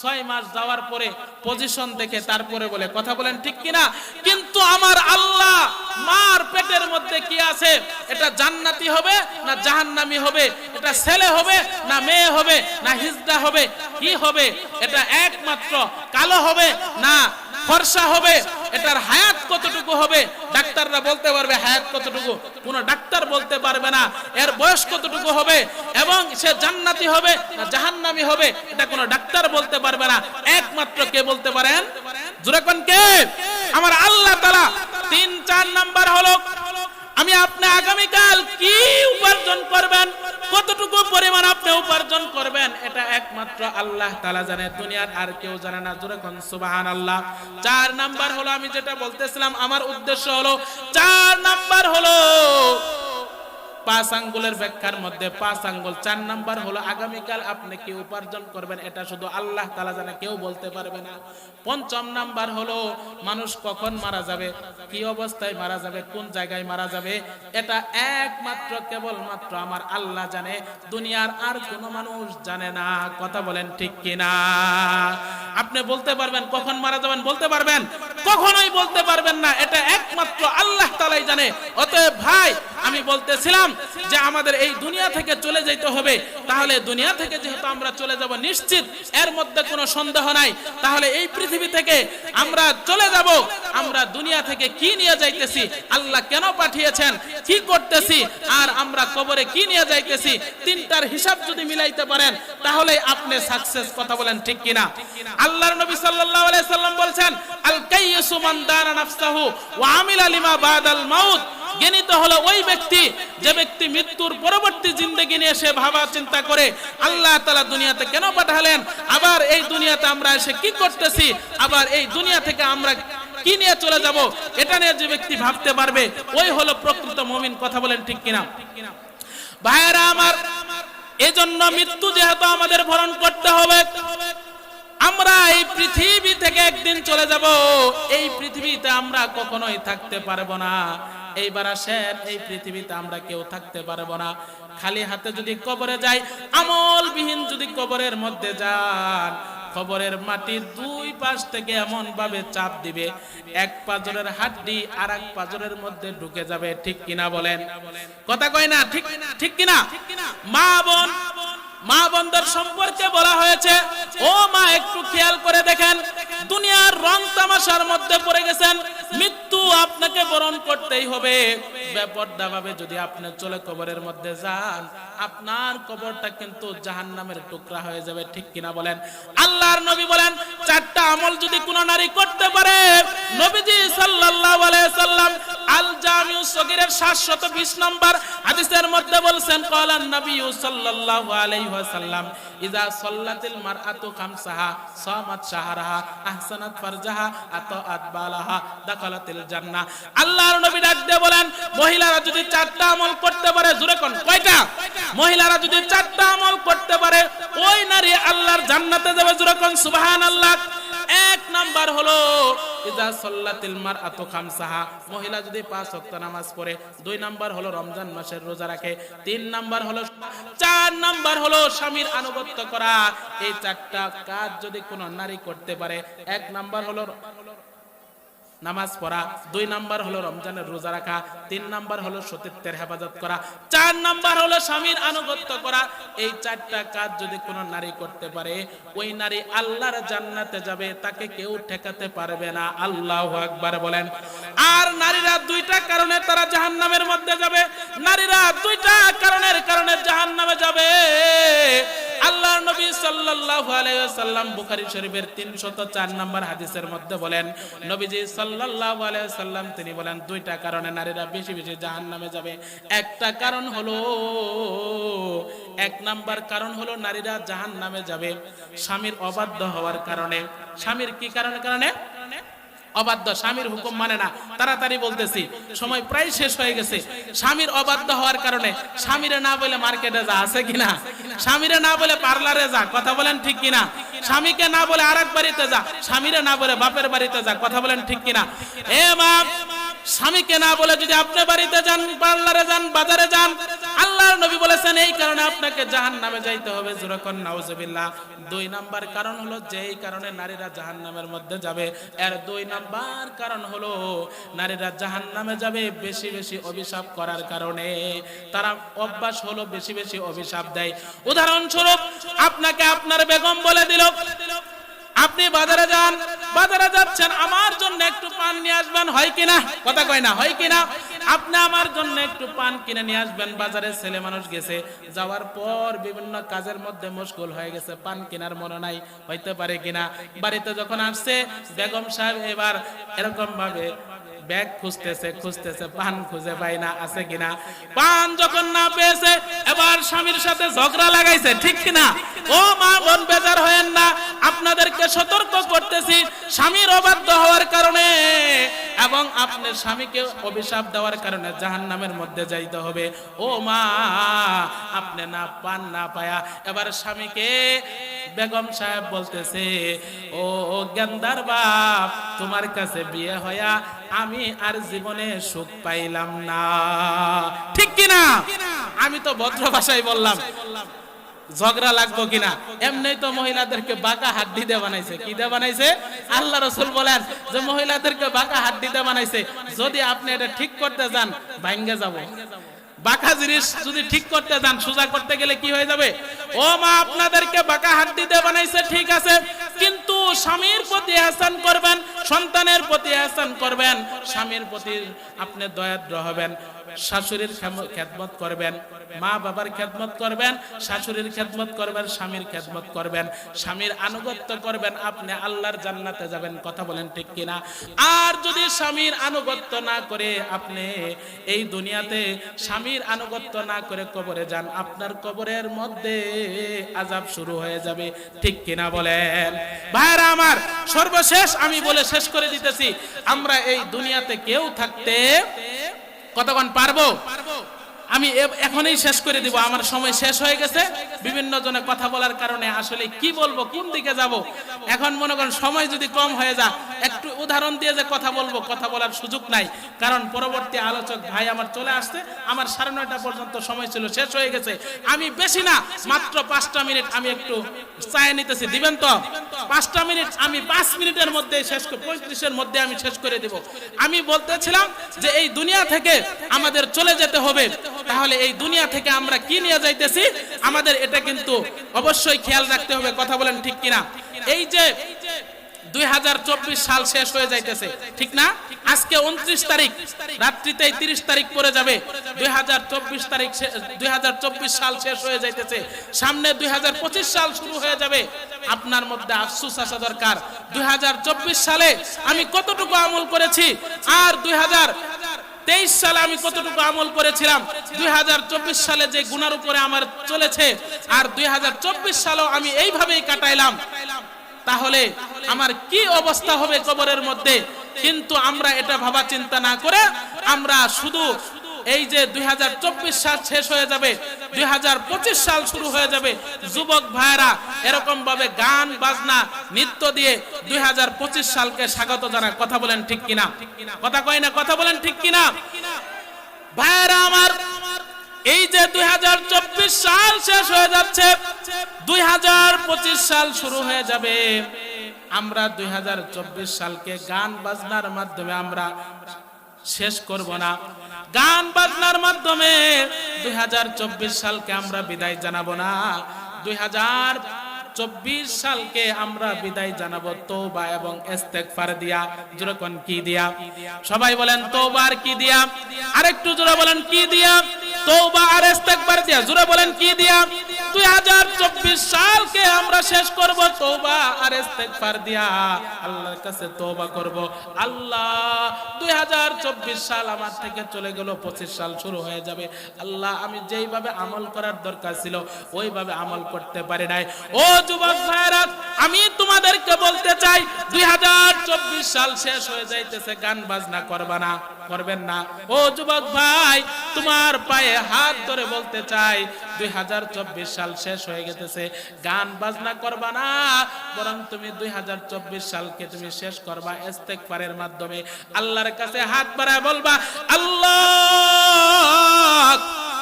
6 মাস যাওয়ার পরে পজিশন দেখে তারপরে বলে, কথা বলেন ঠিক কিনা? কিন্তু আমার আল্লাহ মার পেটের মধ্যে কি আছে, এটা জান্নাতি হবে না জাহান্নামী হবে, এটা ছেলে হবে না মেয়ে হবে না হিজড়া হবে, কি হবে, এটা একমাত্র কালো হবে না ফর্সা হবে, এটার হায়াত কতটুকু হবে ডাক্তাররা বলতে পারবে। হায়াত কতটুকু কোন ডাক্তার বলতে পারবে না। এর বয়স কতটুকু হবে এবং সে জান্নাতি হবে না জাহান্নামী হবে, এটা কোন ডাক্তার বলতে পারবে না। একমাত্র কে বলতে পারেন? জোরে কোন কে? আমার আল্লাহ তাআলা। 3-4 নাম্বার হলো আমি আপনি আগামীকাল কি উপার্জন করবেন, কতটুকু পরিমাণ আপনি উপার্জন করবেন, এটা একমাত্র আল্লাহ তাআলা জানে, দুনিয়ার আর কেউ জানে না। জোরে কোন সুবহানাল্লাহ। 4 নাম্বার হলো আমি যেটা বলতেছিলাম, আমার উদ্দেশ্য হলো 4 নাম্বার হলো 5 আঙ্গুলের ব্যাখ্যার মধ্যে 5 আঙ্গুল। 4 নাম্বার হলো আগামীকাল আপনি কি উপার্জন করবেন, এটা শুধু আল্লাহ তাআলা জানে, কেউ বলতে পারবে না। 5ম নাম্বার হলো মানুষ কখন মারা যাবে, কি অবস্থায় মারা যাবে, কোন জায়গায় মারা যাবে, এটা একমাত্র কেবলমাত্র আমার আল্লাহ জানে, দুনিয়ার আর কোনো মানুষ জানে না। কথা বলেন ঠিক কিনা? আপনি বলতে পারবেন কখন মারা যাবেন, বলতে পারবেন? কখনোই বলতে পারবেন না, এটা একমাত্র আল্লাহ তাআলাই জানে। অতএব ভাই, আমি বলতেছিলাম যে আমাদের এই দুনিয়া থেকে চলে যেতে হবে, তাহলে দুনিয়া থেকে যেহেতু আমরা চলে যাব নিশ্চিত, এর মধ্যে কোনো সন্দেহ নাই, তাহলে এই পৃথিবী থেকে আমরা চলে যাব, আমরা দুনিয়া থেকে কি নিয়ে যাইতেছি, আল্লাহ কেন পাঠিয়েছেন, কি করতেছি, আর আমরা কবরে কি নিয়ে যাইতেছি, 3টার হিসাব যদি মিলাইতে পারেন তাহলে আপনি সাকসেস। কথা বলেন ঠিক কিনা? আল্লাহর নবী সাল্লাল্লাহু আলাইহি সাল্লাম বলেন, আল কাইয়্যিসু মান দানা নাফসাহু ওয়া আমিলা লিমা বাদাল মাউত। জ্ঞানিত হলো ওই ব্যক্তি যে ব্যক্তি মৃত্যুর পরবর্তী জিন্দেগি নিয়ে সে ভাবা চিন্তা করে আল্লাহ তাআলা দুনিয়াতে কেন পাঠালেন, আবার এই দুনিয়াতে আমরা এসে কি করতেছি, আবার এই দুনিয়া থেকে আমরা কি নিয়ে চলে যাব, এটা নিয়ে যে ব্যক্তি ভাবতে পারবে ওই হলো প্রকৃত মুমিন। কথা বলেন ঠিক কিনা? ভাইরা আমার, এজন্য মৃত্যু যেহেতু আমাদের বরণ করতে হবে, আমরা এই পৃথিবী থেকে একদিন চলে যাব, এই পৃথিবীতে আমরা কখনোই থাকতে পারবো না। এইবার আসেন, এই পৃথিবীতে আমরা কেউ থাকতে পারবো না। খালি হাতে যদি কবরে যাই, আমলবিহীন যদি কবরের মধ্যে যান, কবরের মাটির 2 পাশ থেকে এমন ভাবে চাপ দিবে, এক পাজরের হাড্ডি আর এক পাজরের মধ্যে ঢুকে যাবে। ঠিক কিনা বলেন? কথা কয় না? ঠিক কিনা? মা বোনদের সম্পর্কে বলা হয়েছে, ও মা একটু খেয়াল করে দেখেন, দুনিয়ার রং তামাশার মধ্যে পড়ে গেছেন, মৃত্যু আপনাকে বরণ করতেই হবে। বেপরদা ভাবে যদি আপনি চলে কবরের মধ্যে যান, আপনার কবরটা কিন্তু জাহান্নামের টুকরা হয়ে যাবে। ঠিক কিনা বলেন? আল্লাহর নবী বলেন, 4টা আমল যদি কোন নারী করতে পারে, নবীজি সাল্লাল্লাহু আলাইহি সাল্লাম আল জামিউ সগীরের 720 নম্বর হাদিসের মধ্যে বলেন, ক্বালান নবী সাল্লাল্লাহু আলাইহি ওয়াসাল্লাম, ইযা সাল্লাতিল মারআতু খামসাহা সামাত শাহরাহা আহসানাত ফারজাহা আতাআত বালাহা দাখালাতিল জান্নাহ। আল্লাহর নবী ডাক দিয়ে বলেন, মহিলারা যদি 4টা আমল করতে পারে, জোরে কোন কয়টা? মহিলারা যদি 4টা আমল করতে পারে, ওই নারী আল্লাহর জান্নাতে যাবে। জোরে কোন সুবহানাল্লাহ। 1 নাম্বার হলো ইযা সাল্লাতিল মারআতু খামসাহা, মহিলা যদি 5 ওয়াক্ত নামাজ পড়ে। 2 নাম্বার হলো রমজান মাসের রোজা রাখে। 3 নাম্বার হলো 4 নাম্বার হলো স্বামীর আনুগত্য করা। এই 4টা কাজ যদি কোন নারী করতে পারে, 1 নাম্বার হলো নামাজ পড়া, 2 নাম্বার হলো রমজানের রোজা রাখা, 3 নাম্বার হলো সতীত্বের হেফাজত করা, 4 নাম্বার হলো স্বামীর আনুগত্য করা। এই 4টা কাজ যদি কোন নারী করতে পারে, ওই নারী আল্লাহর জান্নাতে যাবে, তাকে কেউ ঠেকাতে পারবে না। আল্লাহু আকবার বলেন। আর নারীরা 2টা কারণে তারা জাহান্নামের মধ্যে যাবে, নারীরা 2টা কারণে জাহান্নামে যাবে। আল্লাহর নবী সাল্লাল্লাহু আলাইহি ওয়াসাল্লাম বুখারী শরীফের 304 নম্বর হাদিসের মধ্যে বলেন, নবীজি সাল্লাল্লাহু আলাইহি ওয়াসাল্লাম তিনি বলেন, 2টা কারণে নারীরা বেশি বেশি জাহান্নামে যাবে। একটা কারণ হলো, 1 নাম্বার কারণ হলো নারীরা জাহান্নামে যাবে স্বামীর অবাধ্য হওয়ার কারণে। স্বামীর কি কারণে? অবাধ্য, স্বামীর হুকুম মানে না। তাড়াতাড়ি বলতেছি, সময় প্রায় শেষ হয়ে গেছে। স্বামীর অবাধ্য হওয়ার কারণে, স্বামীরে না বলে মার্কেটে যা, আছে কিনা? স্বামীরে না বলে পার্লারে যা, কথা বলেন ঠিক কিনা? স্বামীকে না বলে আরেক বাড়িতে যা, স্বামীরে না বলে বাপের বাড়িতে যা, কথা বলেন ঠিক কিনা? মা, স্বামীকে না বলে যদি আপনি বাড়িতে যান, পার্লারে যান, বাজারে যান, আল্লাহ আল্লাহর নবী বলেছেন এই কারণে আপনাকে জাহান্নামে যাইতে হবে, যখন নাউজুবিল্লাহ। 2 নাম্বার কারণ হলো যেই কারণে নারীরা জাহান্নামের মধ্যে যাবে, এর 2 নাম্বার কারণ হলো নারীরা জাহান্নামে যাবে বেশি বেশি অভিশাপ করার কারণে। তারা অভ্যাস হলো বেশি বেশি অভিশাপ দেয়। উদাহরণস্বরূপ আপনাকে আপনার বেগম বলে দিল, আপনি বাজারে যান, বাজারে যাচ্ছেন, আমার জন্য একটু পান নিয়ে আসবেন, হয় কিনা? কথা কয় না, হয় কিনা? আপনি আমার জন্য একটু পান কিনে নিয়ে আসবেন। বাজারে ছেলে মানুষ গেছে, যাওয়ার পর বিভিন্ন কাজের মধ্যে মশগুল হয়ে গেছে, পান কেনার মনে নাই, হইতে পারে কিনা। বাড়িতে যখন আসছে বেগম সাহেব এবার এরকম ভাবে ব্যাগ খুঁজতেছে খুঁজতেছে, পান খুঁজে পায় না, আছে কিনা। পান যখন না পেয়েছে এবার স্বামীর সাথে ঝগড়া লাগাইছে, ঠিক কিনা? ও মা বোন বেজার হয়েন না, আপনাদেরকে সতর্ক করতেছি, স্বামীর অবাধ্য হওয়ার কারণে এবং আপনার স্বামীকে অভিশাপ দেওয়ার কারণে জাহান্নামের মধ্যে যাইতে হবে। ও মা, আপনি না পান না পায়া এবার স্বামীকে বেগম সাহেব বলতেছে, ও গেন্দার বাপ, তোমার কাছে বিয়ে হয়া আমি আর জীবনে সুখ পাইলাম না, ঠিক কিনা? আমি তো ভদ্র ভাষায় বললাম, ঝগড়া লাগবো কিনা? এমনি তো মহিলাদেরকে বাঁকা হাড্ডি দিয়ে বানাইছে। কি দিয়ে বানাইছে? আল্লাহ রাসূল বলেন যে মহিলাদেরকে বাঁকা হাড্ডি দিয়ে বানাইছে। যদি আপনি এটা ঠিক করতে যান ভাঙ্গে যাব। বাঁকা জিনিস যদি ঠিক করতে যান, সোজা করতে গেলে কি হয়ে যাবে? ও মা, আপনাদেরকে বাঁকা হাড্ডি দিয়ে বানাইছে, ঠিক আছে, কিন্তু স্বামীর প্রতি ইহসান করবেন, সন্তানের প্রতি ইহসান করবেন, স্বামীর প্রতি আপনি দয়াদ্র হবেন, শাশুড়ির খেদমত করবেন, মা বাবার খেদমত করবেন, শাশুড়ির খেদমত করবেন, স্বামীর খেদমত করবেন, স্বামীর আনুগত্য করবেন, আপনি আল্লাহর জান্নাতে যাবেন। কথা বলেন ঠিক কিনা? আর যদি স্বামীর আনুগত্য না করে আপনি এই দুনিয়াতে স্বামীর আনুগত্য না করে কবরে যান, আপনার কবরের মধ্যে আযাব শুরু হয়ে যাবে, ঠিক কিনা বলেন? ভাইরা আমার, সর্বশেষ আমি বলে শেষ করে দিতেছি, আমরা এই দুনিয়াতে কেউ থাকতে কতক্ষণ পারবো? আমি এখনই শেষ করে দিব, আমার সময় শেষ হয়ে গেছে। বিভিন্ন জনে কথা বলার কারণে আসলে কি বলবো, কোন দিকে যাব, এখন মনে করেন সময় যদি কম হয়ে যায়, একটু উদাহরণ দিয়ে যে কথা বলবো, কথা বলার সুযোগ নাই, কারণ পরবর্তী আলোচক ভাই আমার চলে আসছে। আমার 9:30 পর্যন্ত সময় ছিল, শেষ হয়ে গেছে। আমি বেশি না, মাত্র 5টা মিনিট আমি একটু চায় নিতেছি, দিবেন তো? 5টা মিনিট আমি 5 মিনিটের মধ্যে শেষ করে, 35-এর মধ্যে আমি শেষ করে দেব। আমি বলতেছিলাম যে এই দুনিয়া থেকে আমাদের চলে যেতে হবে, তাহলে এই দুনিয়া থেকে আমরা কি নিয়ে যাইতেছি আমাদের এটা কিন্তু অবশ্যই খেয়াল রাখতে হবে। কথা বলেন ঠিক কিনা? এই যে 2024 সাল শেষ হয়ে যাইতেছে, ঠিক না? আজকে 29 তারিখ, রাত্রিতে 30 তারিখ পড়ে যাবে, 2024 সাল শেষ হয়ে যাইতেছে, সামনে 2025 সাল শুরু হয়ে যাবে। আপনার মধ্যে আফসোস আসা দরকার, 2024 সালে আমি কতটুকু আমল করেছি, আর 2023 সালে আমি কতটুকু আমল করেছিলাম, 2024 সালে যে গুনার উপরে আমার চলেছে, আর 2024 সালেও আমি এইভাবেই কাটাইলাম, তাহলে আমার কি অবস্থা হবে কবরের মধ্যে? কিন্তু আমরা এটা ভাবা চিন্তা না করে আমরা শুধু এই যে 2024 সাল শেষ হয়ে যাবে, 2025 সাল শুরু হয়ে যাবে, যুবক ভাইরা এরকম ভাবে গান বাজনা নৃত্য দিয়ে 2025 সালকে স্বাগত জানায়। কথা বলেন ঠিক কিনা? কথা কয় না? কথা বলেন ঠিক কিনা? ভাইরা আমার, এই যে 2024 সাল শেষ হয়ে যাচ্ছে, 2025 সাল শুরু হয়ে যাবে, আমরা 2024 সালকে গান বাজনার মাধ্যমে আমরা শেষ করব না। গান বাজনার মাধ্যমে 2024 সালকে আমরা বিদায় জানাবো না। 2024 সালকে আমরা বিদায় জানাবো তওবা এবং ইস্তেগফার দিয়া। জোরে কোন কি দিয়া? সবাই বলেন তওবা আর কি দিয়া? আরেকটু জোরে বলেন কি দিয়া? তওবা আর ইস্তেগফার দিয়া। জোরে বলেন কি দিয়া? 2024 সালকে আমরা শেষ করব তওবা আর ইস্তেগফার দিয়া, আল্লাহর কাছে তওবা করব। আল্লাহ, 2024 সাল আমার থেকে চলে গেল, 25 সাল শুরু হয়ে যাবে। আল্লাহ, আমি যেইভাবে আমল করার দরকার ছিল ওইভাবে আমল করতে পারি নাই। ও যুবক ভাইরা, আমি তোমাদেরকে বলতে চাই, 2024 সাল শেষ হয়ে যাইতেছে, গান বাজনা করবা না, করবেন না। ও যুবক ভাই, তোমার পায়ে হাত ধরে বলতে চাই, 2024 সাল শেষ হয়ে গেছে, গান বাজনা করবা না, বরং তুমি 2024 সালকে তুমি শেষ করবা ইস্তেগফারের মাধ্যমে। আল্লাহর কাছে হাত বাড়ায় বলবা, আল্লাহ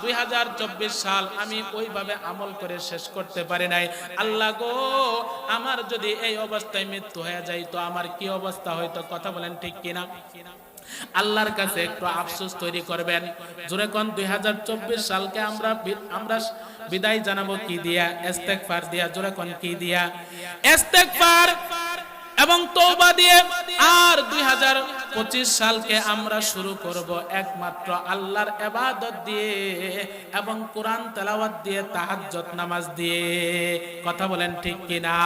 2024 সাল আমি ওইভাবে আমল করে শেষ করতে পারি নাই। আল্লাহ গো, আমার যদি এই অবস্থায় মৃত্যু হয়ে যায় তো আমার কি অবস্থা হইতো? কথা বলেন ঠিক কিনা? আল্লাহর কাছে একটু আফসোস তৈরি করবেন। জোরে কোন 2024 সালকে আমরা বিদায় জানাবো কি দিয়া? ইস্তেগফার দিয়া। জোরে কোন কি দিয়া? ইস্তেগফার এবং তওবা দিয়ে। আর 2025 সালকে আমরা শুরু করব একমাত্র আল্লাহর ইবাদত দিয়ে এবং কোরআন তেলাওয়াত দিয়ে, তাহাজ্জুদ নামাজ দিয়ে। কথা বলেন ঠিক কিনা?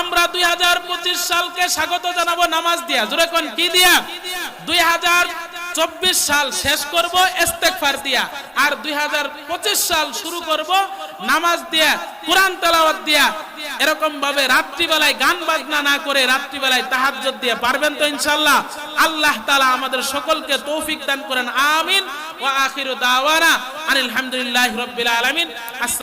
আমরা 2025 সালকে স্বাগত জানাবো নামাজ দিয়া। জোরে কোন কি দিয়া? 2024 সাল শেষ করব ইস্তেগফার দিয়া, আর 2025 সাল শুরু করব নামাজ দিয়া, কোরআন তেলাওয়াত দিয়া। এরকম ভাবে রাত্রিবেলায় গান বাজনা না করে রাত্রিবেলায় তাহাজ্জুদ দিয়ে। পারবেন তো ইনশাআল্লাহ? আল্লাহ তাআলা আমাদের সকলকে তৌফিক দান করেন। আমিন। ওয়া আখিরু দাওয়ানা আনিল হামদুলিল্লাহি রাব্বিল আলামিন।